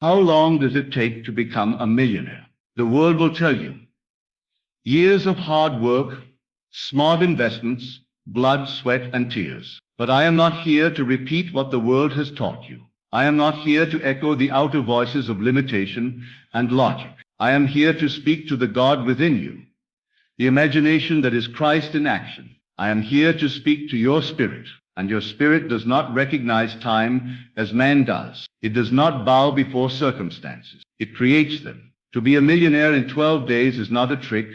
How long does it take to become a millionaire? The world will tell you. Years of hard work, smart investments, blood, sweat, and tears. But I am not here to repeat what the world has taught you. I am not here to echo the outer voices of limitation and logic. I am here to speak to the God within you, the imagination that is Christ in action. I am here to speak to your spirit, and your spirit does not recognize time as man does. It does not bow before circumstances. It creates them. To be a millionaire in 12 days is not a trick,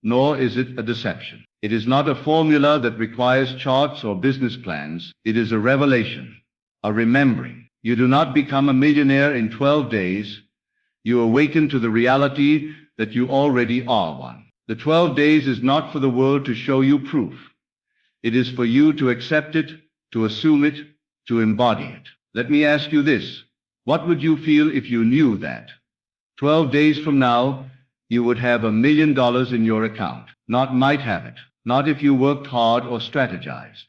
nor is it a deception. It is not a formula that requires charts or business plans. It is a revelation, a remembering. You do not become a millionaire in 12 days. You awaken to the reality that you already are one. The 12 days is not for the world to show you proof. It is for you to accept it, to assume it, to embody it. Let me ask you this. What would you feel if you knew that 12 days from now, you would have $1 million in your account? Not might have it. Not if you worked hard or strategized.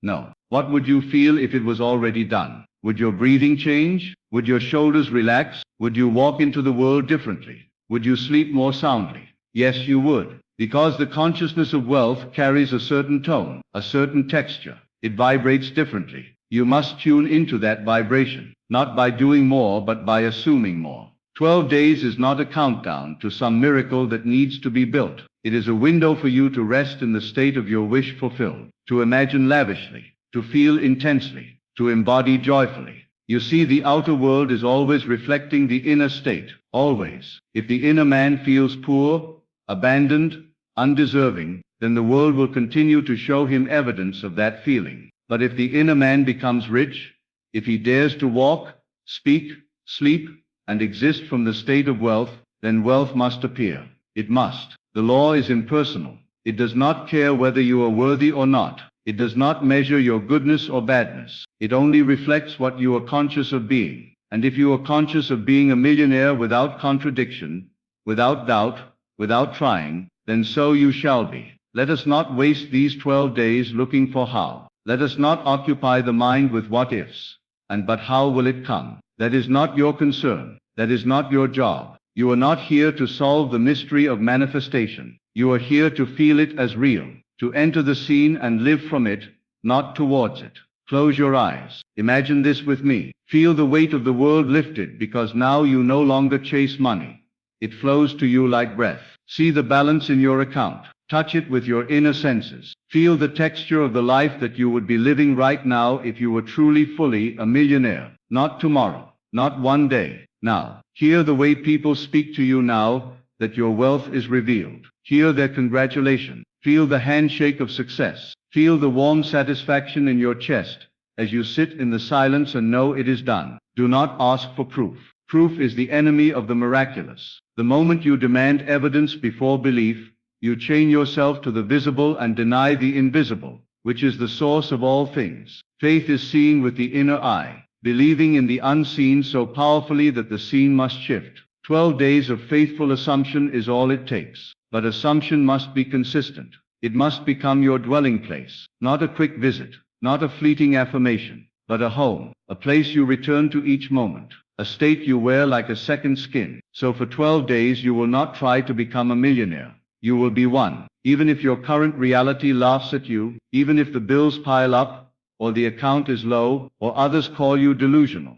No. What would you feel if it was already done? Would your breathing change? Would your shoulders relax? Would you walk into the world differently? Would you sleep more soundly? Yes, you would. Because the consciousness of wealth carries a certain tone, a certain texture. It vibrates differently. You must tune into that vibration, not by doing more, but by assuming more. 12 days is not a countdown to some miracle that needs to be built. It is a window for you to rest in the state of your wish fulfilled, to imagine lavishly, to feel intensely, to embody joyfully. You see, the outer world is always reflecting the inner state, always. If the inner man feels poor, abandoned, undeserving, then the world will continue to show him evidence of that feeling. But if the inner man becomes rich, if he dares to walk, speak, sleep, and exist from the state of wealth, then wealth must appear. It must. The law is impersonal. It does not care whether you are worthy or not. It does not measure your goodness or badness. It only reflects what you are conscious of being. And if you are conscious of being a millionaire without contradiction, without doubt, without trying, then so you shall be. Let us not waste these 12 days looking for how. Let us not occupy the mind with what ifs. But how will it come? That is not your concern. That is not your job. You are not here to solve the mystery of manifestation. You are here to feel it as real, to enter the scene and live from it, not towards it. Close your eyes. Imagine this with me. Feel the weight of the world lifted because now you no longer chase money. It flows to you like breath. See the balance in your account. Touch it with your inner senses. Feel the texture of the life that you would be living right now if you were truly fully a millionaire. Not tomorrow. Not one day. Now. Hear the way people speak to you now that your wealth is revealed. Hear their congratulations. Feel the handshake of success. Feel the warm satisfaction in your chest as you sit in the silence and know it is done. Do not ask for proof. Proof is the enemy of the miraculous. The moment you demand evidence before belief, you chain yourself to the visible and deny the invisible, which is the source of all things. Faith is seeing with the inner eye, believing in the unseen so powerfully that the seen must shift. 12 days of faithful assumption is all it takes. But assumption must be consistent. It must become your dwelling place, not a quick visit, not a fleeting affirmation, but a home, a place you return to each moment, a state you wear like a second skin. So for 12 days you will not try to become a millionaire. You will be one. Even if your current reality laughs at you, even if the bills pile up, or the account is low, or others call you delusional.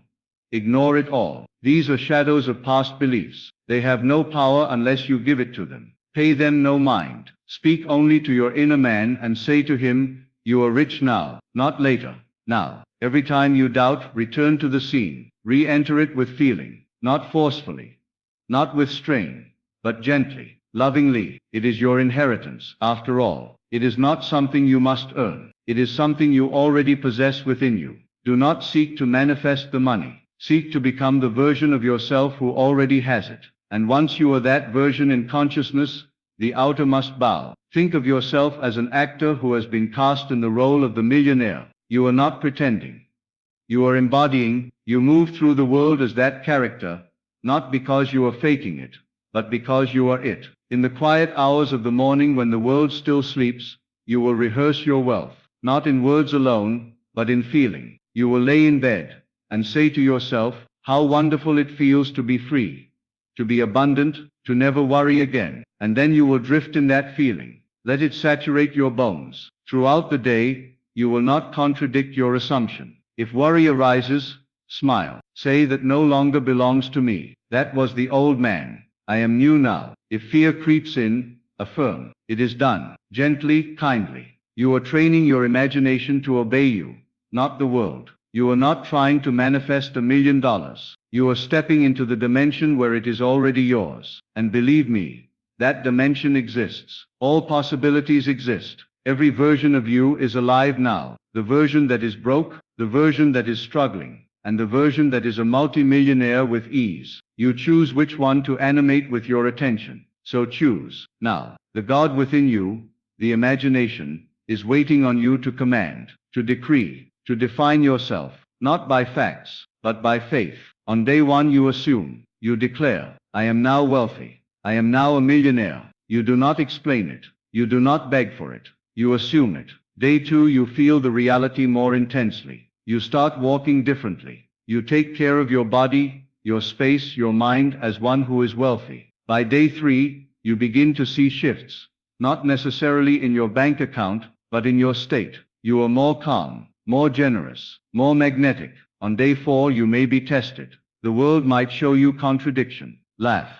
Ignore it all. These are shadows of past beliefs. They have no power unless you give it to them. Pay them no mind. Speak only to your inner man and say to him, you are rich now, not later. Now. Every time you doubt, return to the scene. Re-enter it with feeling, not forcefully, not with strain, but gently. Lovingly. It is your inheritance, after all. It is not something you must earn. It is something you already possess within you. Do not seek to manifest the money. Seek to become the version of yourself who already has it. And once you are that version in consciousness, the outer must bow. Think of yourself as an actor who has been cast in the role of the millionaire. You are not pretending. You are embodying. You move through the world as that character, not because you are faking it, but because you are it. In the quiet hours of the morning when the world still sleeps, you will rehearse your wealth, not in words alone, but in feeling. You will lay in bed and say to yourself, How wonderful it feels to be free, to be abundant, to never worry again. And then you will drift in that feeling. Let it saturate your bones. Throughout the day, you will not contradict your assumption. If worry arises, smile. Say that no longer belongs to me. That was the old man. I am new now. If fear creeps in, affirm. It is done. Gently, kindly. You are training your imagination to obey you, not the world. You are not trying to manifest $1 million. You are stepping into the dimension where it is already yours. And believe me, that dimension exists. All possibilities exist. Every version of you is alive now. The version that is broke, the version that is struggling, and the version that is a multimillionaire with ease. You choose which one to animate with your attention. So choose. Now, the God within you, the imagination, is waiting on you to command, to decree, to define yourself, not by facts, but by faith. On day one you assume, you declare, I am now wealthy. I am now a millionaire. You do not explain it. You do not beg for it. You assume it. Day two you feel the reality more intensely. You start walking differently. You take care of your body, your space, your mind as one who is wealthy. By day three, you begin to see shifts, not necessarily in your bank account, but in your state. You are more calm, more generous, more magnetic. On day four you may be tested. The world might show you contradiction. Laugh.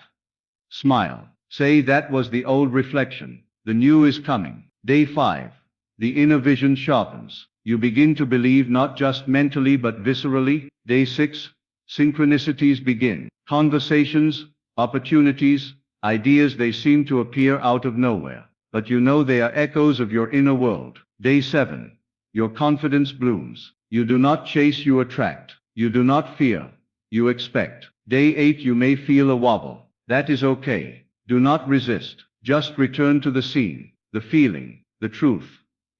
Smile. Say that was the old reflection. The new is coming. Day 5. The inner vision sharpens. You begin to believe not just mentally but viscerally. Day 6. Synchronicities begin. Conversations, opportunities, ideas, they seem to appear out of nowhere. But you know they are echoes of your inner world. Day 7. Your confidence blooms. You do not chase, you attract. You do not fear, you expect. Day 8. You may feel a wobble. That is okay. Do not resist. Just return to the scene, the feeling, the truth.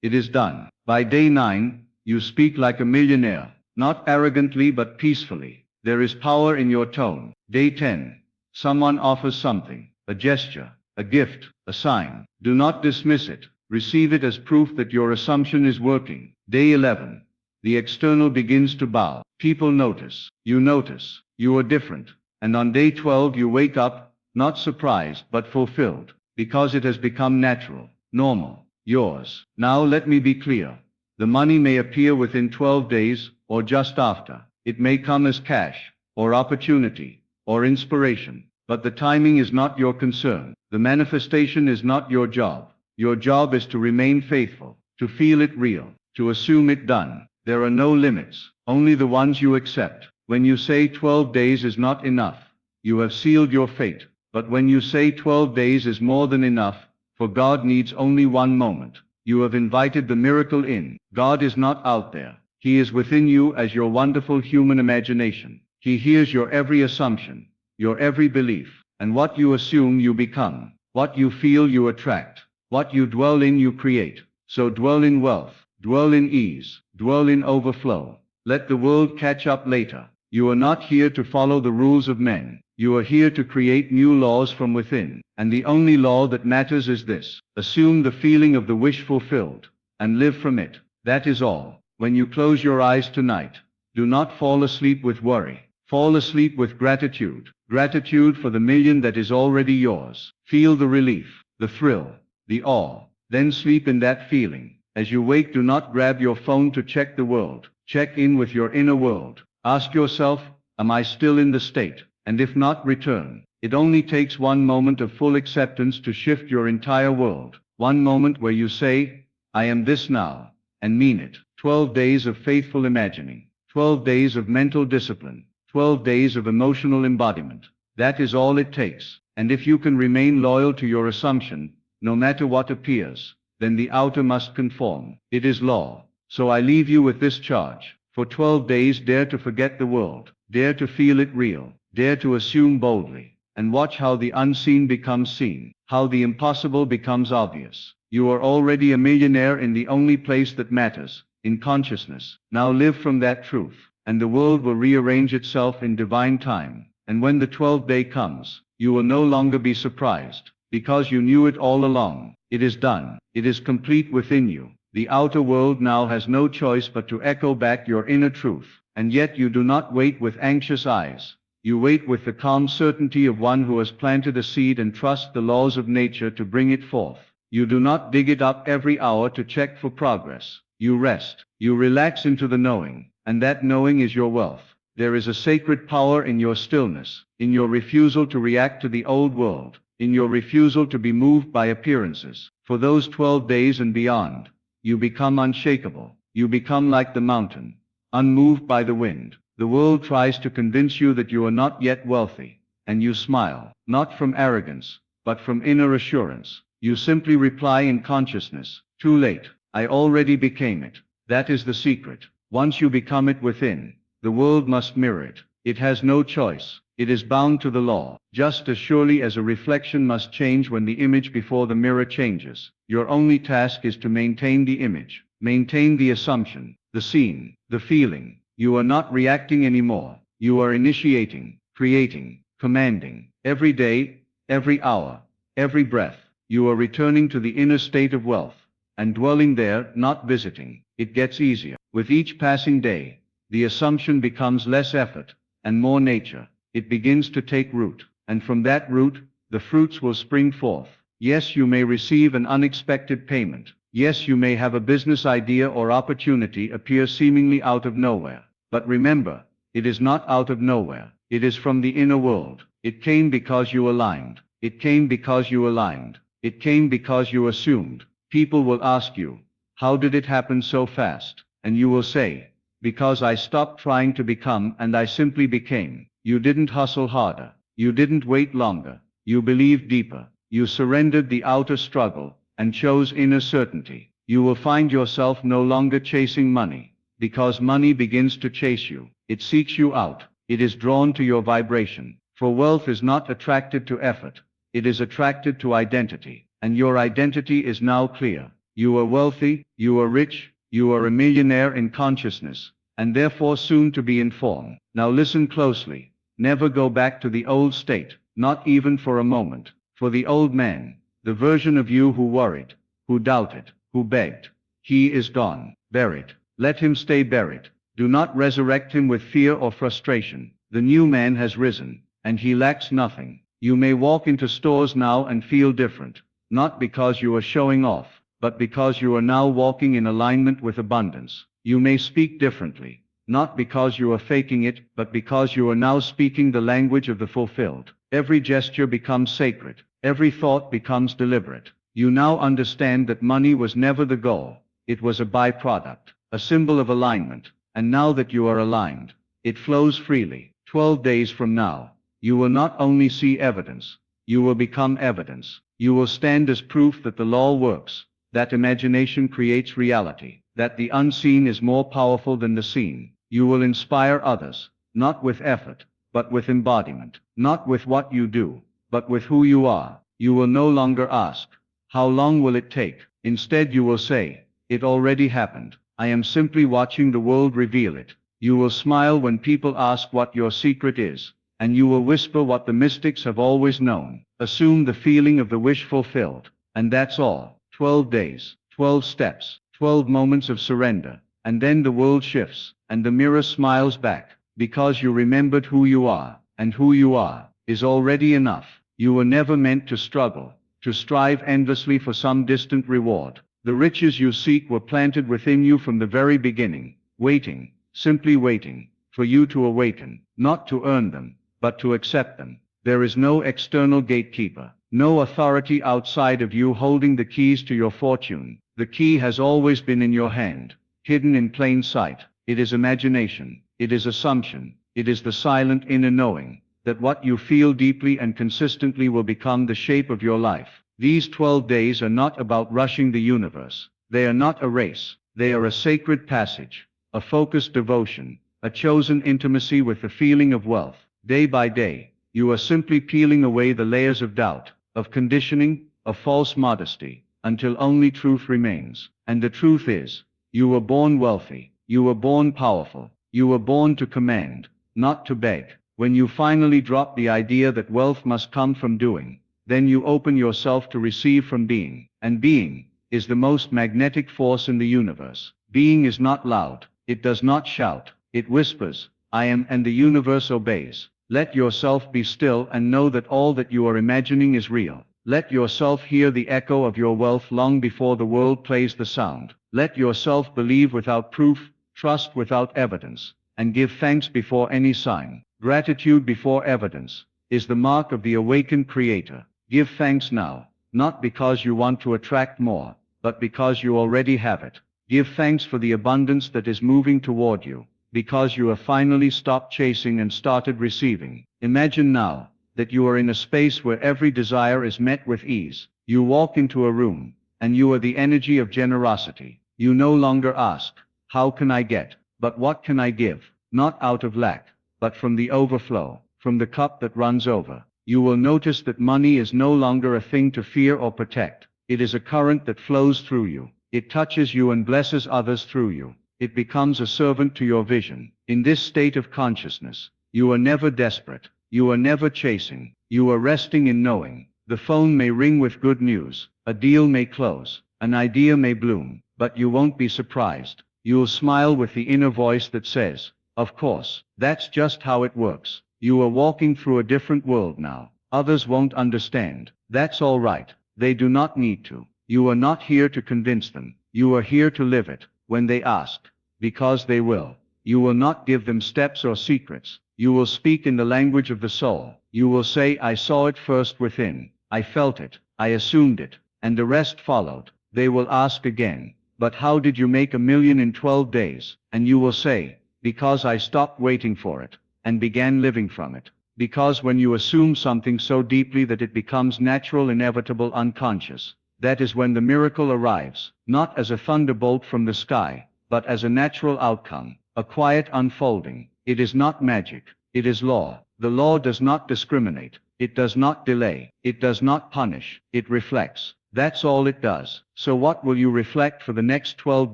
It is done. By day 9, you speak like a millionaire, not arrogantly but peacefully. There is power in your tone. Day 10. Someone offers something, a gesture, a gift, a sign. Do not dismiss it. Receive it as proof that your assumption is working. Day 11. The external begins to bow. People notice. You are different. And on day 12 you wake up, not surprised but fulfilled, because it has become natural, normal, yours. Now let me be clear. The money may appear within 12 days, or just after. It may come as cash, or opportunity, or inspiration. But the timing is not your concern. The manifestation is not your job. Your job is to remain faithful, to feel it real, to assume it done. There are no limits, only the ones you accept. When you say 12 days is not enough, you have sealed your fate. But when you say 12 days is more than enough, for God needs only one moment, you have invited the miracle in. God is not out there. He is within you as your wonderful human imagination. He hears your every assumption, your every belief, and what you assume you become. What you feel you attract. What you dwell in you create. So dwell in wealth, dwell in ease, dwell in overflow. Let the world catch up later. You are not here to follow the rules of men. You are here to create new laws from within. And the only law that matters is this. Assume the feeling of the wish fulfilled, and live from it. That is all. When you close your eyes tonight, do not fall asleep with worry. Fall asleep with gratitude. Gratitude for the million that is already yours. Feel the relief, the thrill, the awe. Then sleep in that feeling. As you wake, do not grab your phone to check the world. Check in with your inner world. Ask yourself, am I still in the state? And if not, return. It only takes one moment of full acceptance to shift your entire world. One moment where you say, I am this now, and mean it. 12 days of faithful imagining. 12 days of mental discipline. 12 days of emotional embodiment. That is all it takes. And if you can remain loyal to your assumption, no matter what appears, then the outer must conform. It is law. So I leave you with this charge. For 12 days, dare to forget the world. Dare to feel it real. Dare to assume boldly. And watch how the unseen becomes seen. How the impossible becomes obvious. You are already a millionaire in the only place that matters, in consciousness. Now live from that truth, and the world will rearrange itself in divine time. And when the 12th day comes, you will no longer be surprised, because you knew it all along. It is done. It is complete within you. The outer world now has no choice but to echo back your inner truth. And yet you do not wait with anxious eyes. You wait with the calm certainty of one who has planted a seed and trusts the laws of nature to bring it forth. You do not dig it up every hour to check for progress. You rest. You relax into the knowing, and that knowing is your wealth. There is a sacred power in your stillness, in your refusal to react to the old world, in your refusal to be moved by appearances. For those 12 days and beyond, you become unshakable. You become like the mountain, unmoved by the wind. The world tries to convince you that you are not yet wealthy, and you smile, not from arrogance, but from inner assurance. You simply reply in consciousness, too late, I already became it. That is the secret. Once you become it within, the world must mirror it. It has no choice. It is bound to the law, just as surely as a reflection must change when the image before the mirror changes. Your only task is to maintain the image, maintain the assumption, the scene, the feeling. You are not reacting anymore. You are initiating, creating, commanding. Every day, every hour, every breath, you are returning to the inner state of wealth, and dwelling there, not visiting. It gets easier. With each passing day, the assumption becomes less effort, and more nature. It begins to take root, and from that root, the fruits will spring forth. Yes, you may receive an unexpected payment. Yes, you may have a business idea or opportunity appear seemingly out of nowhere. But remember, it is not out of nowhere. It is from the inner world. It came because you aligned. It came because you aligned. It came because you assumed. People will ask you, how did it happen so fast? And you will say, because I stopped trying to become and I simply became. You didn't hustle harder. You didn't wait longer. You believed deeper. You surrendered the outer struggle and chose inner certainty. You will find yourself no longer chasing money, because money begins to chase you. It seeks you out. It is drawn to your vibration. For wealth is not attracted to effort. It is attracted to identity. And your identity is now clear. You are wealthy, you are rich, you are a millionaire in consciousness, and therefore soon to be in form. Now listen closely. Never go back to the old state, not even for a moment. For the old man, the version of you who worried, who doubted, who begged, he is gone, buried. Let him stay buried. Do not resurrect him with fear or frustration. The new man has risen, and he lacks nothing. You may walk into stores now and feel different, not because you are showing off, but because you are now walking in alignment with abundance. You may speak differently, not because you are faking it, but because you are now speaking the language of the fulfilled. Every gesture becomes sacred. Every thought becomes deliberate. You now understand that money was never the goal. It was a byproduct, a symbol of alignment. And now that you are aligned, it flows freely. 12 days from now, you will not only see evidence, you will become evidence. You will stand as proof that the law works, that imagination creates reality, that the unseen is more powerful than the seen. You will inspire others, not with effort, but with embodiment, not with what you do, but with who you are. You will no longer ask, how long will it take? Instead you will say, it already happened. I am simply watching the world reveal it. You will smile when people ask what your secret is, and you will whisper what the mystics have always known. Assume the feeling of the wish fulfilled, and that's all. 12 days, 12 steps, 12 moments of surrender, and then the world shifts, and the mirror smiles back, because you remembered who you are, and who you are is already enough. You were never meant to struggle, to strive endlessly for some distant reward. The riches you seek were planted within you from the very beginning, waiting, simply waiting, for you to awaken, not to earn them, but to accept them. There is no external gatekeeper, no authority outside of you holding the keys to your fortune. The key has always been in your hand, hidden in plain sight. It is imagination, it is assumption, it is the silent inner knowing, that what you feel deeply and consistently will become the shape of your life. These 12 days are not about rushing the universe. They are not a race. They are a sacred passage, a focused devotion, a chosen intimacy with the feeling of wealth. Day by day, you are simply peeling away the layers of doubt, of conditioning, of false modesty, until only truth remains. And the truth is, you were born wealthy, you were born powerful, you were born to command, not to beg. When you finally drop the idea that wealth must come from doing, then you open yourself to receive from being. And being is the most magnetic force in the universe. Being is not loud, it does not shout, It whispers, I am, and the universe obeys. Let yourself be still and know that all that you are imagining is real. Let yourself hear the echo of your wealth long before the world plays the sound. Let yourself believe without proof, trust without evidence, and give thanks before any sign. Gratitude before evidence is the mark of the awakened creator. Give thanks now, not because you want to attract more, but because you already have it. Give thanks for the abundance that is moving toward you, because you have finally stopped chasing and started receiving. Imagine now that you are in a space where every desire is met with ease. You walk into a room, and you are the energy of generosity. You no longer ask, how can I get, but what can I give? Not out of lack, but from the overflow, from the cup that runs over. You will notice that money is no longer a thing to fear or protect. It is a current that flows through you. It touches you and blesses others through you. It becomes a servant to your vision. In this state of consciousness, you are never desperate. You are never chasing. You are resting in knowing. The phone may ring with good news. A deal may close. An idea may bloom. But you won't be surprised. You'll smile with the inner voice that says, of course, that's just how it works. You are walking through a different world now. Others won't understand. That's all right. They do not need to. You are not here to convince them. You are here to live it. When they ask, because they will. You will not give them steps or secrets. You will speak in the language of the soul. You will say, I saw it first within. I felt it. I assumed it. And the rest followed. They will ask again, but how did you make 1,000,000 in 12 days? And you will say, because I stopped waiting for it, and began living from it. Because when you assume something so deeply that it becomes natural, inevitable, unconscious, that is when the miracle arrives, not as a thunderbolt from the sky, but as a natural outcome, a quiet unfolding. It is not magic, it is law. The law does not discriminate, it does not delay, it does not punish, it reflects. That's all it does. So what will you reflect for the next 12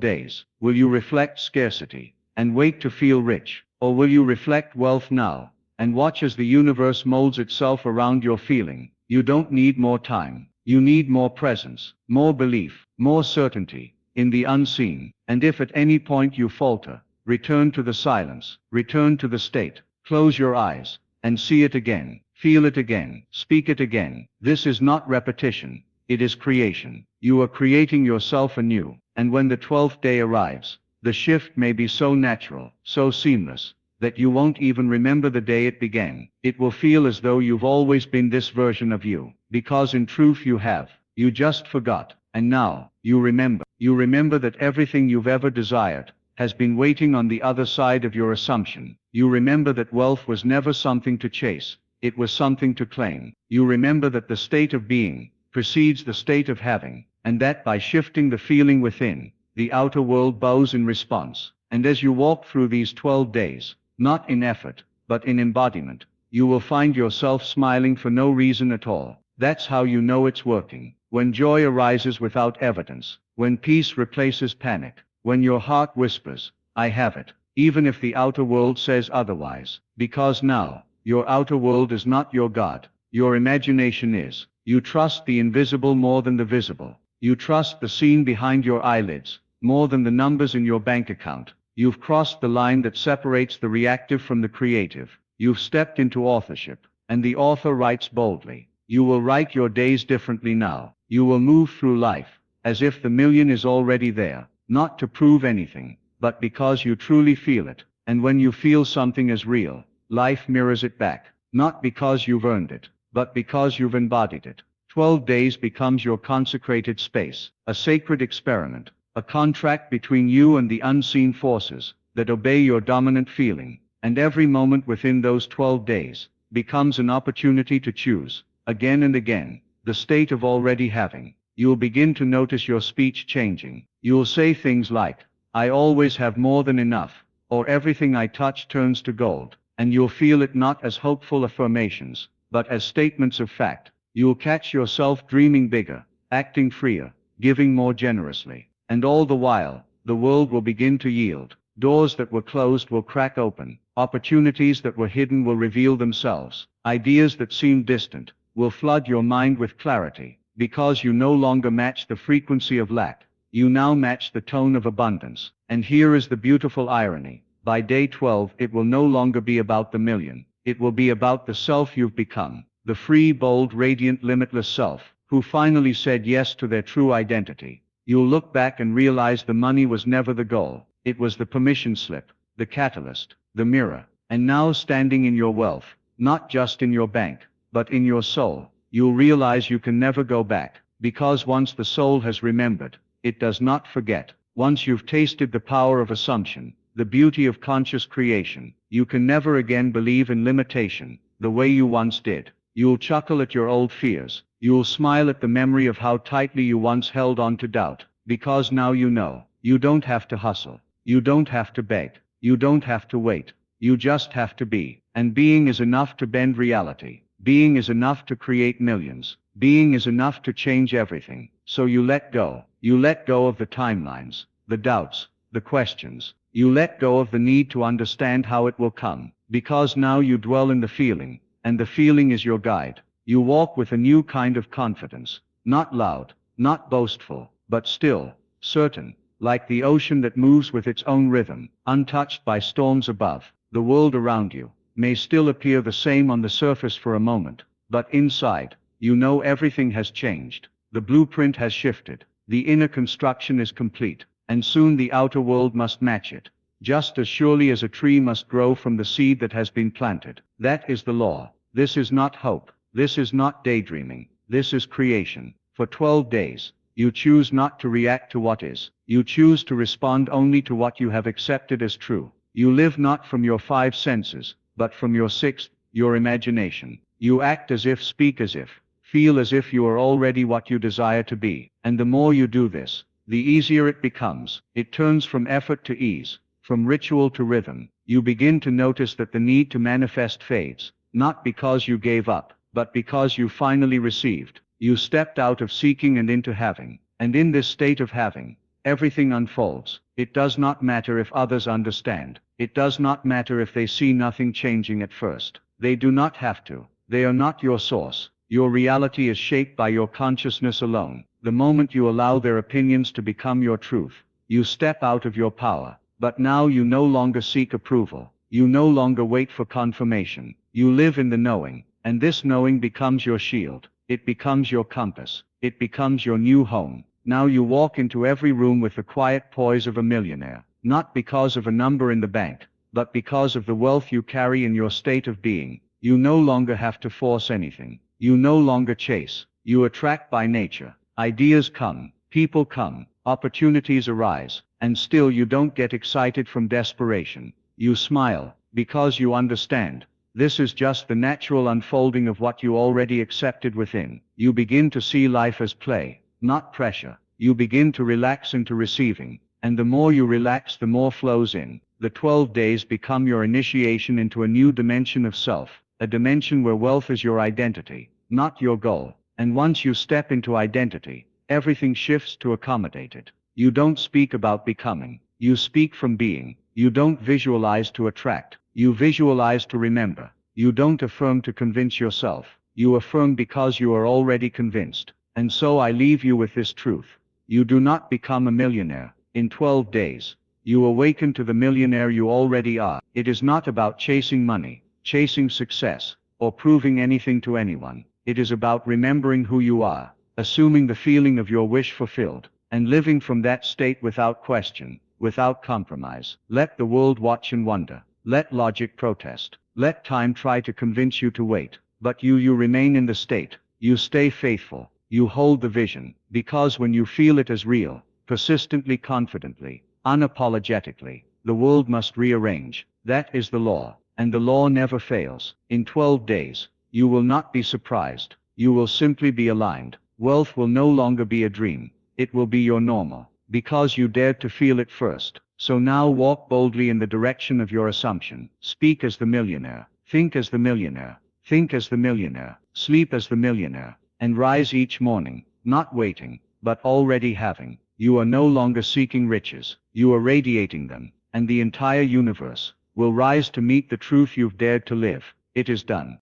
days? Will you reflect scarcity, and wait to feel rich? Or will you reflect wealth now, and watch as the universe molds itself around your feeling? You don't need more time. You need more presence, more belief, more certainty in the unseen. And if at any point you falter, return to the silence, return to the state, close your eyes, and see it again, feel it again, speak it again. This is not repetition, it is creation. You are creating yourself anew, and when the 12th day arrives, the shift may be so natural, so seamless, that you won't even remember the day it began. It will feel as though you've always been this version of you, because in truth you have. You just forgot, and now, you remember. You remember that everything you've ever desired has been waiting on the other side of your assumption. You remember that wealth was never something to chase, it was something to claim. You remember that the state of being precedes the state of having, and that by shifting the feeling within, the outer world bows in response. And as you walk through these 12 days, not in effort, but in embodiment, you will find yourself smiling for no reason at all. That's how you know it's working. When joy arises without evidence, when peace replaces panic, when your heart whispers, I have it, even if the outer world says otherwise. Because now, your outer world is not your God, your imagination is. You trust the invisible more than the visible. You trust the scene behind your eyelids more than the numbers in your bank account. You've crossed the line that separates the reactive from the creative. You've stepped into authorship, and the author writes boldly. You will write your days differently now. You will move through life as if the million is already there, not to prove anything, but because you truly feel it. And when you feel something as real, life mirrors it back, not because you've earned it, but because you've embodied it. 12 days becomes your consecrated space, a sacred experiment, a contract between you and the unseen forces that obey your dominant feeling. And every moment within those 12 days becomes an opportunity to choose, again and again, the state of already having. You'll begin to notice your speech changing. You'll say things like, I always have more than enough, or everything I touch turns to gold. And you'll feel it not as hopeful affirmations, but as statements of fact. You'll catch yourself dreaming bigger, acting freer, giving more generously. And all the while, the world will begin to yield. Doors that were closed will crack open. Opportunities that were hidden will reveal themselves. Ideas that seemed distant will flood your mind with clarity, because you no longer match the frequency of lack. You now match the tone of abundance. And here is the beautiful irony. By day 12, it will no longer be about the million. It will be about the self you've become, the free, bold, radiant, limitless self, who finally said yes to their true identity. You'll look back and realize the money was never the goal. It was the permission slip, the catalyst, the mirror. And now, standing in your wealth, not just in your bank, but in your soul, you'll realize you can never go back, because once the soul has remembered, it does not forget. Once you've tasted the power of assumption, the beauty of conscious creation, you can never again believe in limitation, the way you once did. You'll chuckle at your old fears. You'll smile at the memory of how tightly you once held on to doubt, because now you know, you don't have to hustle. You don't have to beg. You don't have to wait. You just have to be. And being is enough to bend reality. Being is enough to create millions. Being is enough to change everything. So you let go. You let go of the timelines, the doubts, the questions. You let go of the need to understand how it will come, because now you dwell in the feeling, and the feeling is your guide. You walk with a new kind of confidence, not loud, not boastful, but still, certain, like the ocean that moves with its own rhythm, untouched by storms above. The world around you may still appear the same on the surface for a moment, but inside, you know everything has changed. The blueprint has shifted, the inner construction is complete, and soon the outer world must match it, just as surely as a tree must grow from the seed that has been planted. That is the law. This is not hope. This is not daydreaming. This is creation. For 12 days, you choose not to react to what is. You choose to respond only to what you have accepted as true. You live not from your 5 senses, but from your 6th, your imagination. You act as if, speak as if, feel as if you are already what you desire to be. And the more you do this, the easier it becomes. It turns from effort to ease, from ritual to rhythm. You begin to notice that the need to manifest fades, not because you gave up, but because you finally received. You stepped out of seeking and into having. And in this state of having, everything unfolds. It does not matter if others understand. It does not matter if they see nothing changing at first. They do not have to. They are not your source. Your reality is shaped by your consciousness alone. The moment you allow their opinions to become your truth, you step out of your power. But now you no longer seek approval. You no longer wait for confirmation. You live in the knowing, and this knowing becomes your shield. It becomes your compass. It becomes your new home. Now you walk into every room with the quiet poise of a millionaire, not because of a number in the bank, but because of the wealth you carry in your state of being. You no longer have to force anything. You no longer chase. You attract by nature. Ideas come, people come, opportunities arise, and still you don't get excited from desperation. You smile, because you understand. This is just the natural unfolding of what you already accepted within. You begin to see life as play, not pressure. You begin to relax into receiving, and the more you relax, the more flows in. The 12 days become your initiation into a new dimension of self, a dimension where wealth is your identity, not your goal. And once you step into identity, everything shifts to accommodate it. You don't speak about becoming. You speak from being. You don't visualize to attract. You visualize to remember. You don't affirm to convince yourself. You affirm because you are already convinced. And so I leave you with this truth. You do not become a millionaire in 12 days. You awaken to the millionaire you already are. It is not about chasing money, chasing success, or proving anything to anyone. It is about remembering who you are, assuming the feeling of your wish fulfilled, and living from that state without question, without compromise. Let the world watch and wonder. Let logic protest. Let time try to convince you to wait. But you remain in the state. You stay faithful. You hold the vision. Because when you feel it as real, persistently, confidently, unapologetically, the world must rearrange. That is the law. And the law never fails. In 12 days, you will not be surprised. You will simply be aligned. Wealth will no longer be a dream. It will be your normal. Because you dared to feel it first. So now walk boldly in the direction of your assumption. Speak as the millionaire. Think as the millionaire. Think as the millionaire. Sleep as the millionaire. And rise each morning, not waiting, but already having. You are no longer seeking riches. You are radiating them. And the entire universe will rise to meet the truth you've dared to live. It is done.